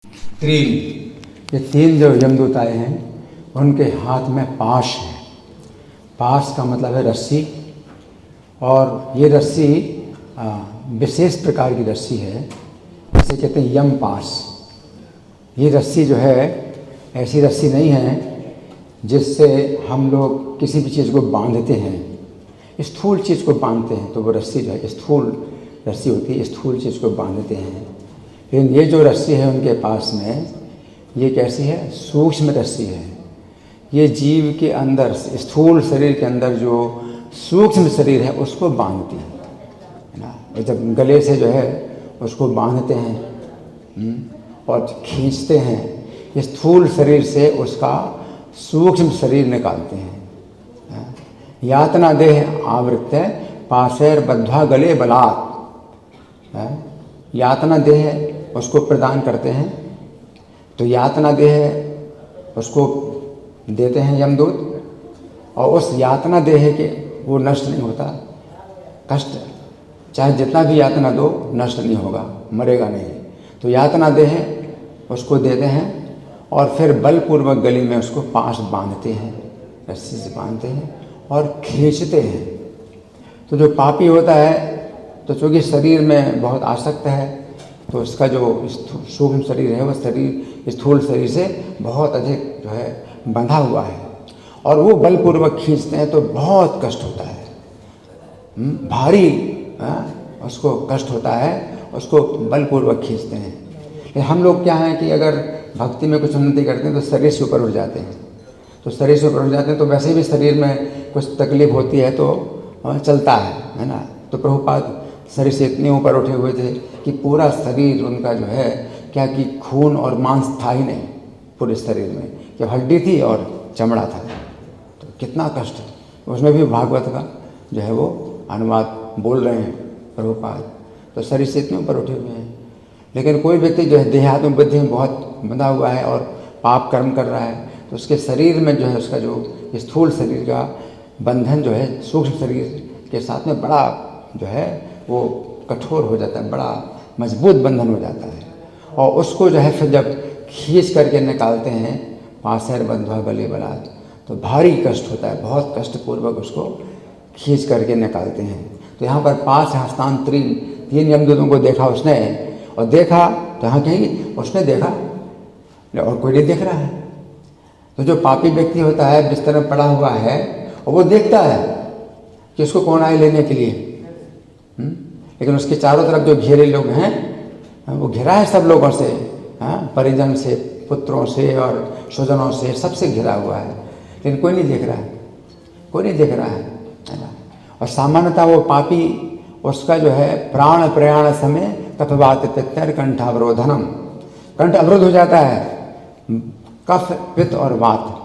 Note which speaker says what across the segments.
Speaker 1: तीन, ये तीन जो यमदूत आए हैं उनके हाथ में पाश है। पाश का मतलब है रस्सी, और ये रस्सी विशेष प्रकार की रस्सी है, इसे कहते हैं यम पाश। ये रस्सी जो है ऐसी रस्सी नहीं है जिससे हम लोग किसी भी चीज़ को बांधते हैं, स्थूल चीज़ को बांधते हैं तो वो रस्सी जो है स्थूल रस्सी होती है, स्थूल चीज़ को बांधते हैं। लेकिन ये जो रस्सी है उनके पास में, ये कैसी है? सूक्ष्म रस्सी है। ये जीव के अंदर, स्थूल शरीर के अंदर जो सूक्ष्म शरीर है उसको बांधती है ना। और जब गले से जो है उसको बांधते हैं और खींचते हैं, स्थूल शरीर से उसका सूक्ष्म शरीर निकालते हैं। यातना देह आवृत्त पाशैर बद्ध्वा गले बलात्, यातना देह उसको प्रदान करते हैं। तो यातना देह उसको देते हैं यमदूत, और उस यातना देह के वो नष्ट नहीं होता। कष्ट चाहे जितना भी यातना दो नष्ट नहीं होगा, मरेगा नहीं। तो यातना देह उसको देते हैं और फिर बलपूर्वक गले में उसको पाश बांधते हैं, रस्सी से बांधते हैं और खींचते हैं। तो जो पापी होता है तो चूँकि शरीर में बहुत आसक्त है, तो उसका जो सूक्ष्म शरीर है वो शरीर स्थूल शरीर से बहुत अधिक जो है बंधा हुआ है, और वो बलपूर्वक खींचते हैं तो बहुत कष्ट होता है, भारी उसको कष्ट होता है, उसको बलपूर्वक खींचते हैं। लेकिन हम लोग क्या हैं कि अगर भक्ति में कुछ उन्नति करते हैं तो शरीर से ऊपर उठ जाते हैं, तो शरीर से ऊपर उठ जाते हैं तो वैसे भी शरीर में कुछ तकलीफ होती है तो चलता है ना। तो प्रभुपाद शरीर से इतने ऊपर उठे हुए थे कि पूरा शरीर उनका जो है क्या कि खून और मांस था ही नहीं पूरे शरीर में, कि हड्डी थी और चमड़ा था। तो कितना कष्ट है, उसमें भी भागवत का जो है वो अनुवाद बोल रहे हैं प्रभुपाद, तो शरीर से इतने ऊपर उठे हुए हैं। लेकिन कोई व्यक्ति जो है देहात्म बुद्धि में बहुत बंधा हुआ है और पाप कर्म कर रहा है, तो उसके शरीर में जो है उसका जो स्थूल शरीर का बंधन जो है सूक्ष्म शरीर के साथ में बड़ा जो है वो कठोर हो जाता है, बड़ा मजबूत बंधन हो जाता है। और उसको जो है फिर जब खींच करके निकालते हैं पाशैर बद्ध्वा गले बलात्, तो भारी कष्ट होता है, बहुत कष्टपूर्वक उसको खींच करके निकालते हैं। तो यहाँ पर पाश हस्तान तीन यमदूतों को देखा उसने, और देखा तो यहाँ कहीं उसने देखा और कोई नहीं देख रहा है। तो जो पापी व्यक्ति होता है बिस्तर में पड़ा हुआ है और वो देखता है कि उसको कौन आए लेने के लिए, लेकिन उसके चारों तरफ जो घेरे लोग हैं वो घिरा है सब लोगों से, परिजन से, पुत्रों से और स्वजनों से, सबसे घिरा हुआ है, लेकिन कोई नहीं देख रहा है, कोई नहीं देख रहा है ना। और सामान्यतः वो पापी उसका जो है प्राण प्रयाण समय कफवात पित्तर कंठावरोधनम, कंठ अवरोध हो जाता है, कफ पित्त और वात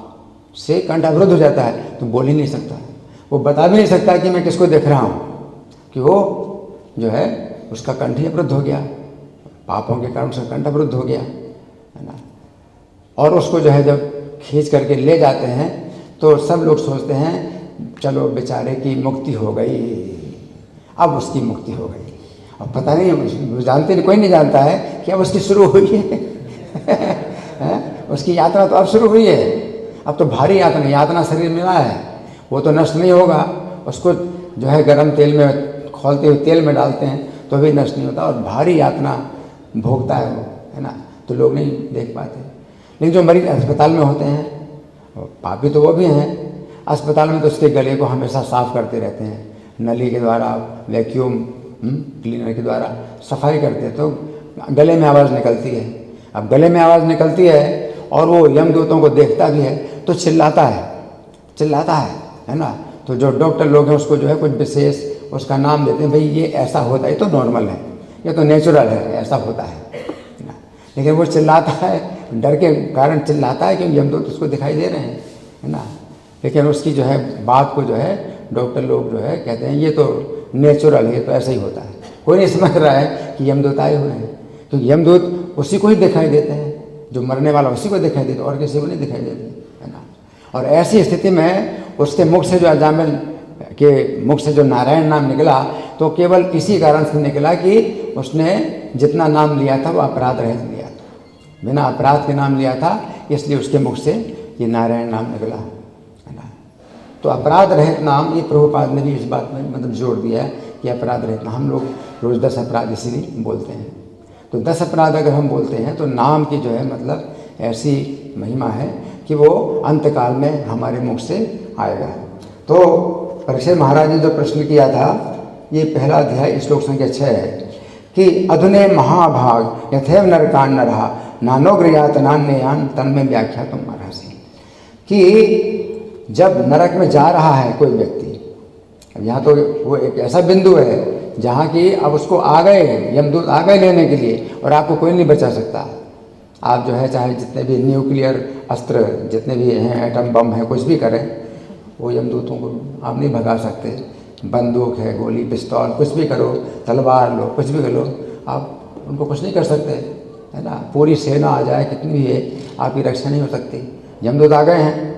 Speaker 1: से कंठ अवरोध हो जाता है, तो बोल ही नहीं सकता, वो बता भी नहीं सकता कि मैं किसको देख रहा हूँ, कि वो जो है उसका कंठ ही अवरुद्ध हो गया, पापों के कारण उसका कंठ अवरुद्ध हो गया है ना। और उसको जो है जब खींच करके ले जाते हैं तो सब लोग सोचते हैं चलो बेचारे की मुक्ति हो गई, अब उसकी मुक्ति हो गई। अब पता नहीं, जानते नहीं, कोई नहीं जानता है कि अब उसकी शुरू हुई है उसकी यात्रा तो अब शुरू हुई है, अब तो भारी यातना शरीर मिला है, वो तो नष्ट नहीं होगा। उसको जो है गर्म तेल में खोलते हुए तेल में डालते हैं तो भी नष्ट नहीं होता, और भारी यातना भोगता है वो, है ना। तो लोग नहीं देख पाते। लेकिन जो मरीज अस्पताल में होते हैं, पापी तो वो भी हैं, अस्पताल में तो उसके गले को हमेशा साफ करते रहते हैं, नली के द्वारा, वैक्यूम क्लीनर के द्वारा सफाई करते हैं, तो गले में आवाज़ निकलती है। अब गले में आवाज़ निकलती है और वो यमदूतों को देखता भी है तो चिल्लाता है ना। तो जो डॉक्टर लोग हैं उसको जो है कुछ विशेष उसका नाम देते हैं, भाई ये ऐसा होता है, ये तो नॉर्मल है, ये तो नेचुरल है, ऐसा होता है ना। लेकिन वो चिल्लाता है, डर के कारण चिल्लाता है क्योंकि यमदूत उसको दिखाई दे रहे हैं, है ना। लेकिन उसकी जो है बात को जो है डॉक्टर लोग जो है कहते हैं ये तो नेचुरल है, ये तो ऐसा ही होता है। कोई नहीं समझ रहा है कि यमदूत आए हुए हैं, क्योंकि यमदूत उसी को ही दिखाई देते हैं, जो मरने वाला उसी को दिखाई देते, और किसी को नहीं दिखाई देते, है ना। और ऐसी स्थिति में उसके मुख से जो अजामिल के मुख से जो नारायण नाम निकला तो केवल इसी कारण से निकला कि उसने जितना नाम लिया था वो अपराध रहित लिया था, बिना अपराध के नाम लिया था, इसलिए उसके मुख से ये नारायण नाम निकला, है ना। तो अपराध रहित नाम, ये प्रभुपाद ने भी इस बात में मतलब जोड़ दिया है कि अपराध रहित नाम। हम लोग रोज़ 10 अपराध इसीलिए बोलते हैं। तो 10 अपराध अगर हम बोलते हैं तो नाम की जो है मतलब ऐसी महिमा है कि वो अंतकाल में हमारे मुख से आएगा। तो परीक्षित महाराज ने जो प्रश्न किया था, ये पहला अध्याय श्लोक संख्या 6 है कि अधुने महाभाग यथैव नरकान नरहा नानोग्रयात नान्ययान तन्मे व्याख्या तुम अर्हसि। कि जब नरक में जा रहा है कोई व्यक्ति, अब यहाँ तो वो एक ऐसा बिंदु है जहाँ की अब उसको आ गए, यमदूत आ गए लेने के लिए, और आपको कोई नहीं बचा सकता। आप जो है चाहे जितने भी न्यूक्लियर अस्त्र जितने भी हैं, एटम बम है, कुछ भी करें, वो यमदूतों को आप नहीं भगा सकते। बंदूक है, गोली, पिस्तौल, कुछ भी करो, तलवार लो, कुछ भी कर लो, आप उनको कुछ नहीं कर सकते, है ना। पूरी सेना आ जाए, कितनी भी है, आपकी रक्षा नहीं हो सकती। यमदूत आ गए हैं,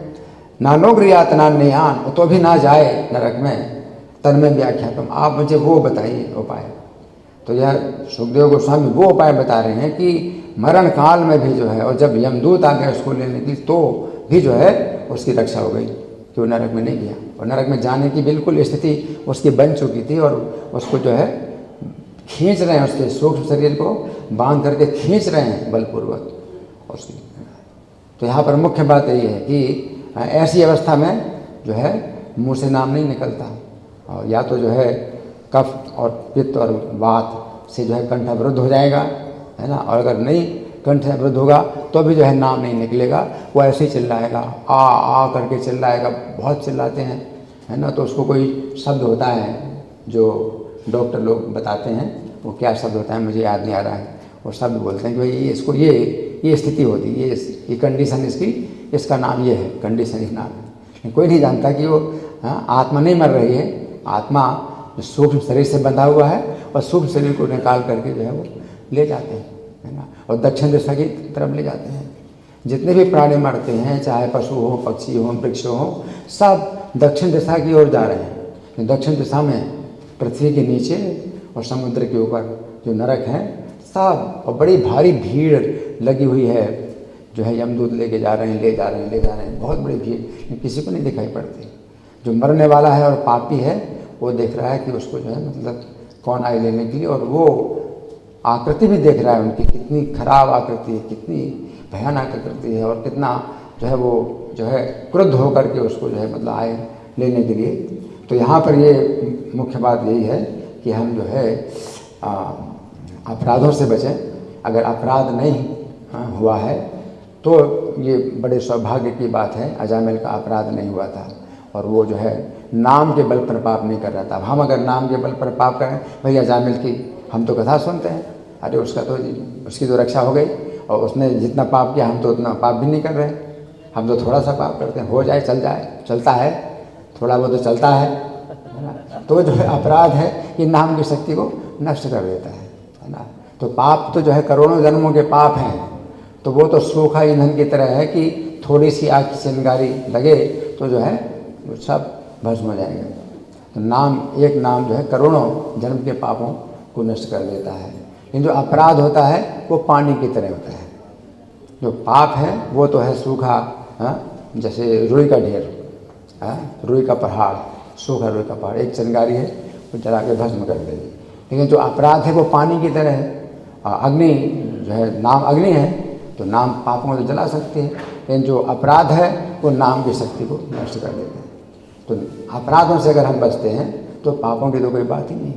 Speaker 1: नानोग्रयात नान्ययान, तो भी ना जाए नरक में, तन्मे व्याख्या तुम, आप मुझे वो बताइए उपाय। तो यह सुखदेव गोस्वामी वो उपाय बता रहे हैं कि मरण काल में भी जो है, और जब यमदूत आ गए उसको लेने की, तो भी जो है उसकी रक्षा हो गई कि वो नरक में नहीं गया। और नरक में जाने की बिल्कुल स्थिति उसकी बन चुकी थी, और उसको जो है खींच रहे हैं, उसके सूक्ष्म शरीर को बांध करके खींच रहे हैं बलपूर्वक उसकी। तो यहाँ पर मुख्य बात यही है कि ऐसी अवस्था में जो है मुँह से नाम नहीं निकलता, और या तो जो है कफ और पित्त और वात से जो है कंठ अवरुद्ध हो जाएगा, है ना। और अगर नहीं कंठ अवरुद्ध होगा तो भी जो है नाम नहीं निकलेगा, वो ऐसे ही चिल्लाएगा, आ करके चिल्लाएगा, बहुत चिल्लाते हैं, है ना। तो उसको कोई शब्द होता है जो डॉक्टर लोग बताते हैं, वो क्या शब्द होता है मुझे याद नहीं आ रहा है, वो शब्द बोलते हैं कि भाई ये इसको ये स्थिति होती है, ये कंडीशन इसकी, इसका नाम ये है, कंडीशन इस नाम है। कोई नहीं जानता कि वो आत्मा नहीं मर रही है, आत्मा सूक्ष्म शरीर से बंधा हुआ है, और सूक्ष्म शरीर को निकाल करके जो है वो ले जाते हैं, है ना, और दक्षिण दिशा की तरफ ले जाते हैं। जितने भी प्राणी मरते हैं, चाहे पशु हो, पक्षी हो, वृक्ष हो, सब दक्षिण दिशा की ओर जा रहे हैं। दक्षिण दिशा में पृथ्वी के नीचे और समुद्र के ऊपर जो नरक है सब, और बड़ी भारी भीड़ लगी हुई है, जो है यमदूत लेके जा रहे हैं, ले जा रहे हैं, बहुत बड़ी भीड़, किसी को नहीं दिखाई पड़ती। जो मरने वाला है और पापी है वो देख रहा है कि उसको जो है मतलब कौन आए लेने के लिए, और वो आकृति भी देख रहा है उनकी, कितनी खराब आकृति है, कितनी भयानक आकृति है, और कितना जो है वो जो है क्रुद्ध होकर के उसको जो है मतलब आए लेने के लिए। तो यहाँ पर ये मुख्य बात यही है कि हम जो है अपराधों से बचें। अगर अपराध नहीं हुआ है तो ये बड़े सौभाग्य की बात है, अजामिल का अपराध नहीं हुआ था, और वो जो है नाम के बल पर पाप नहीं कर रहा था। अब हम अगर नाम के बल पर पाप करें, भाई अजामिल की हम तो कथा सुनते हैं, अरे उसकी तो रक्षा हो गई, और उसने जितना पाप किया हम तो उतना पाप भी नहीं कर रहे, हम तो थोड़ा सा पाप करते हैं, हो जाए चल जाए, चलता है, थोड़ा बहुत तो चलता है ना। तो जो है अपराध है कि नाम की शक्ति को नष्ट कर देता है ना। तो पाप तो जो है करोड़ों जन्मों के पाप हैं, तो वो तो सूखा ईंधन की तरह है कि थोड़ी सी आग की चिंगारी लगे तो जो है वो सब भस्म हो जाएगा। तो नाम, एक नाम जो है करोड़ों जन्म के पापों को नष्ट कर देता है। लेकिन जो अपराध होता है वो पानी की तरह होता है। जो पाप है वो तो है सूखा, जैसे रुई का ढेर, रुई का पहाड़, सूखा रुई का पहाड़, एक चिंगारी है वो जला के भस्म कर देगी। लेकिन जो अपराध है वो पानी की तरह है। अग्नि जो है, नाम अग्नि है, तो नाम पापों को तो जला सकती है, लेकिन जो अपराध है वो नाम की शक्ति को नष्ट कर देते हैं। तो अपराधों से अगर हम बचते हैं तो पापों की तो कोई बात ही नहीं।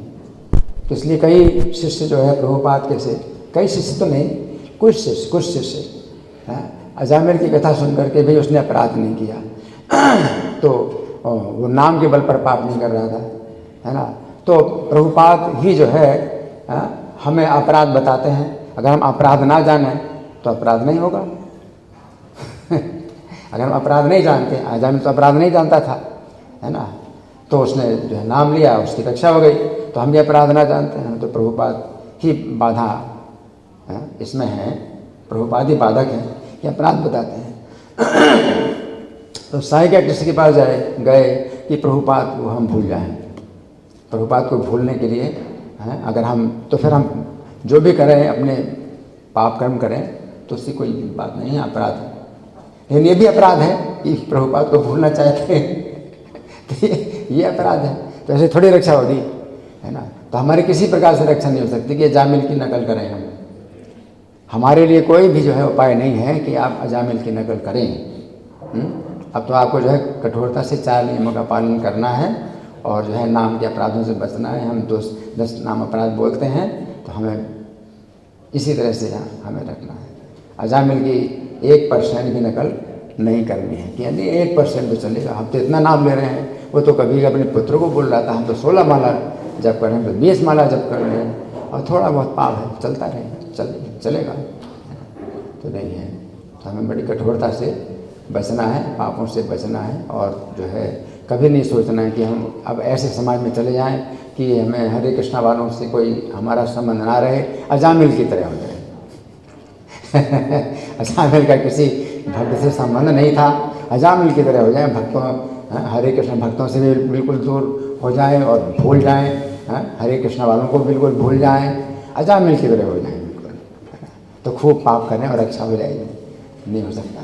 Speaker 1: तो इसलिए कई शिष्य जो है प्रभुपाद के से, कई शिष्य तो नहीं, कुछ शिष्य अजामिल की कथा सुन करके भी उसने अपराध नहीं किया, तो वो नाम के बल पर पाप नहीं कर रहा था, है ना। तो प्रभुपाद ही जो है हमें अपराध बताते हैं। अगर हम अपराध ना जानें तो अपराध नहीं होगा। अगर हम अपराध नहीं जानते, अजामिल तो अपराध नहीं जानता था, है ना, तो उसने जो है नाम लिया, उसकी रक्षा हो गई। तो हम भी अपराध ना जानते हैं तो प्रभुपाद ही बाधा इसमें है, प्रभुपाद ही बाधक है कि अपराध बताते हैं। तो साहित्य कृष्ण के पास गए कि प्रभुपाद को हम भूल जाएं। प्रभुपाद को भूलने के लिए अगर हम, तो फिर हम जो भी करें, अपने पाप कर्म करें, तो उससे कोई बात नहीं है, अपराध है। लेकिन ये भी अपराध है कि प्रभुपाद को भूलना चाहते हैं तो ये अपराध है। तो ऐसे थोड़ी रक्षा होगी, है ना। तो हमारी किसी प्रकार से रक्षा नहीं हो सकती कि अजामिल की नकल करें हम। हमारे लिए कोई भी जो है उपाय नहीं है कि आप अजामिल की नकल करें। अब तो आपको जो है कठोरता से 4 नियमों का पालन करना है और जो है नाम के अपराधों से बचना है। हम 10 नाम अपराध बोलते हैं तो हमें इसी तरह से हमें रखना है। अजामिल की 1% भी नकल नहीं करनी है कि यानी 1% तो चलेगा। हम तो इतना नाम ले रहे हैं, वो तो कभी अपने पुत्र को बोल रहा था हम तो 16 माला जप कर रहे हैं, तो 20 माला जप कर रहे हैं और थोड़ा बहुत पाप है, चलता रहे, चलेगा तो नहीं है। तो हमें बड़ी कठोरता से बचना है, पापों से बचना है और जो है कभी नहीं सोचना है कि हम अब ऐसे समाज में चले जाएं कि हमें हरे कृष्णा वालों से कोई हमारा संबंध ना रहे, अजामिल की तरह हो जाए। अजामिल का किसी भक्त से संबंध नहीं था, अजामिल की तरह हो जाए, भक्तों हरे कृष्ण भक्तों से भी बिल्कुल दूर हो जाएं और भूल जाएं, हरे कृष्ण वालों को बिल्कुल भूल जाएं, अजामिल की तरह हो जाएं बिल्कुल, तो खूब पाप करें और अच्छा हो जाएगी। नहीं हो सकता।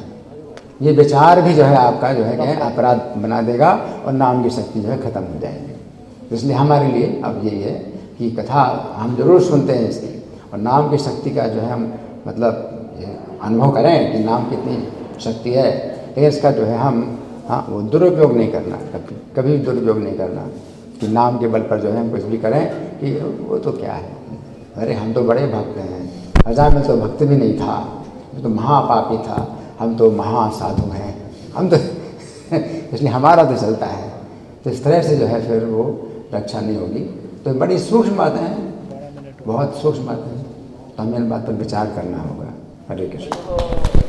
Speaker 1: ये विचार भी जो है आपका जो है क्या अपराध बना देगा और नाम की शक्ति जो है खत्म हो जाएगी। इसलिए हमारे लिए अब यही है कि कथा हम जरूर सुनते हैं इसकी और नाम की शक्ति का जो है हम मतलब अनुभव करें कि नाम कितनी शक्ति है, लेकिन इसका जो है हम वो दुरुपयोग नहीं करना, कभी दुरुपयोग नहीं करना कि नाम के बल पर जो है हम कुछ भी करें कि वो तो क्या है, अरे हम तो बड़े भक्त हैं, अजामिल तो भक्त भी नहीं था, तो महापापी था, हम तो महासाधु हैं, हम तो इसलिए हमारा तो चलता है। तो इस तरह से जो है फिर वो रक्षा नहीं होगी। तो बड़ी सूक्ष्म बातें हैं, बहुत सूक्ष्म बातें हैं, तो हमें इन बात पर विचार करना होगा। हरे कृष्ण।